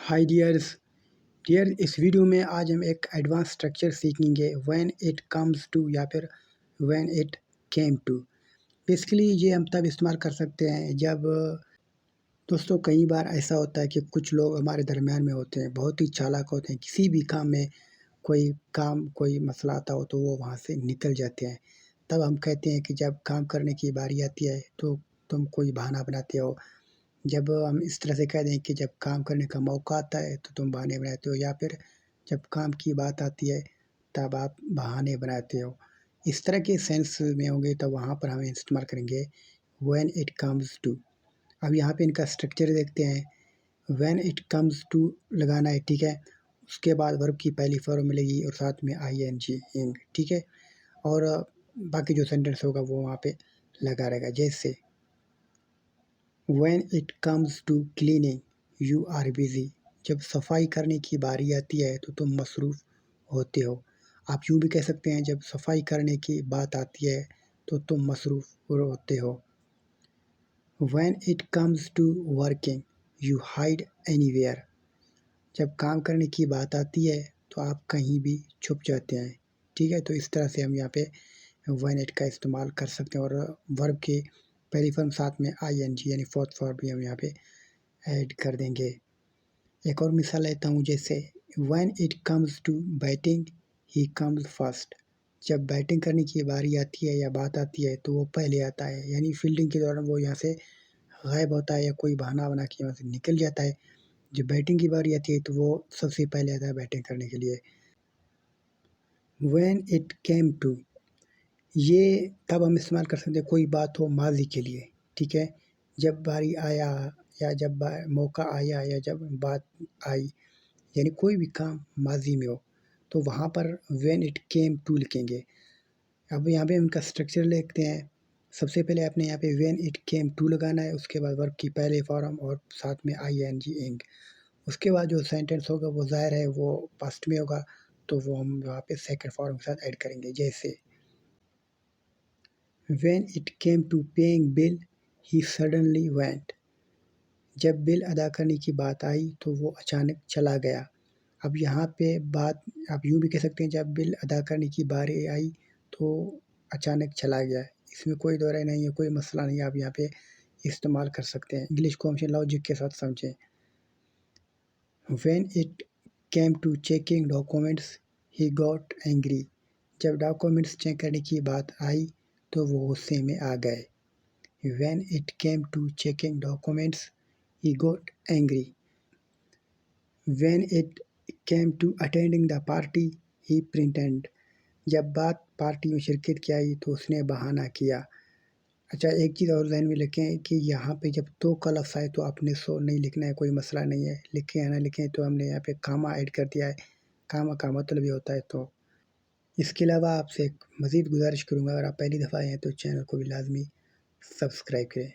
Hi dear इस video में आज हम एक एडवांस स्ट्रक्चर सीखेंगे व्हेन इट कम्स टू या फिर when it came to. Basically ये हम तब इस्तेमाल कर सकते हैं जब दोस्तों कई बार ऐसा होता है कि कुछ लोग हमारे दरमियान में होते हैं, बहुत ही चालाक होते हैं। किसी भी काम में कोई मसला आता हो तो वो वहाँ से निकल जाते हैं। तब हम कहते हैं कि जब काम करने की बारी आती है तो तुम कोई बहाना बनाते हो। जब हम इस तरह से कह दें कि जब काम करने का मौका आता है तो तुम बहाने बनाते हो, या फिर जब काम की बात आती है तब आप बहाने बनाते हो। इस तरह के सेंस में होंगे तो वहाँ पर हम इस्तेमाल करेंगे व्हेन इट कम्स टू। अब यहाँ पे इनका स्ट्रक्चर देखते हैं। व्हेन इट कम्स टू लगाना है, ठीक है। उसके बाद वर्ब की पहली फॉर्म मिलेगी और साथ में आईएनजी इंग, ठीक है। और बाकी जो सेंटेंस होगा वो वहाँ पे लगा रहेगा। जैसे When it comes to cleaning, you are busy. जब सफाई करने की बारी आती है तो तुम मसरूफ़ होते हो। आप यूँ भी कह सकते हैं जब सफाई करने की बात आती है तो तुम मसरूफ़ होते हो। When it comes to working, you hide anywhere. जब काम करने की बात आती है तो आप कहीं भी छुप जाते हैं, ठीक है। तो इस तरह से हम यहाँ पे व्हेन इट का इस्तेमाल कर सकते हैं और वर्ब के पहली फॉर्म साथ में आईएनजी यानी फोर्थ फॉर्म भी हम यहाँ पे ऐड कर देंगे। एक और मिसाल लेता हूँ, जैसे when it comes to batting he comes first. जब बैटिंग करने की बारी आती है या बात आती है तो वो पहले आता है, यानी फील्डिंग के दौरान वो यहाँ से गायब होता है या कोई बहाना बना के यहाँ से निकल जाता है। जब बैटिंग की बारी आती है तो वो सबसे पहले आता है बैटिंग करने के लिए। व्हेन इट केम टू, ये तब हम इस्तेमाल कर सकते हैं कोई बात हो माज़ी के लिए, ठीक है। जब बारी आया या जब मौका आया या जब बात आई, यानी कोई भी काम माज़ी में हो तो वहाँ पर व्हेन इट केम टू लिखेंगे। अब यहाँ पे हम इनका स्ट्रक्चर लिखते हैं। सबसे पहले आपने यहाँ पे व्हेन इट केम टू लगाना है, उसके बाद वर्ब की पहले फॉर्म और साथ में आईएनजी इंग। उसके बाद जो सेंटेंस होगा वो ज़ाहिर है वो पास्ट में होगा, तो वो हम वहाँ पे सेकंड फॉर्म के साथ ऐड करेंगे। जैसे When it came to paying bill, he suddenly went. जब बिल अदा करने की बात आई तो वो अचानक चला गया। अब यहाँ पे बात आप यूँ भी कह सकते हैं जब बिल अदा करने की बारी आई तो अचानक चला गया। इसमें कोई दो राय नहीं है, कोई मसला नहीं है, आप यहाँ पे इस्तेमाल कर सकते हैं। इंग्लिश को हम लॉजिक के साथ समझें। When it came to checking documents, he got angry. जब डॉक्यूमेंट्स चेक करने की बात आई तो वो गुस्से में आ गए। When it came to checking documents, he got angry. When it came to attending the party, he pretended. जब बात पार्टी में शिरकत की आई तो उसने बहाना किया। अच्छा, एक चीज़ और ज़हन में रखें कि यहाँ पे जब तो का लफ्ज़ आए तो आपने सो नहीं लिखना है, कोई मसला नहीं है। लिखें या ना लिखें तो हमने यहाँ पे कामा ऐड कर दिया है। कामा का मतलब ये होता है। तो इसके अलावा आपसे एक मज़ीद गुज़ारिश करूँगा, अगर आप पहली दफ़ा आए हैं तो चैनल को भी लाज़मी सब्सक्राइब करें।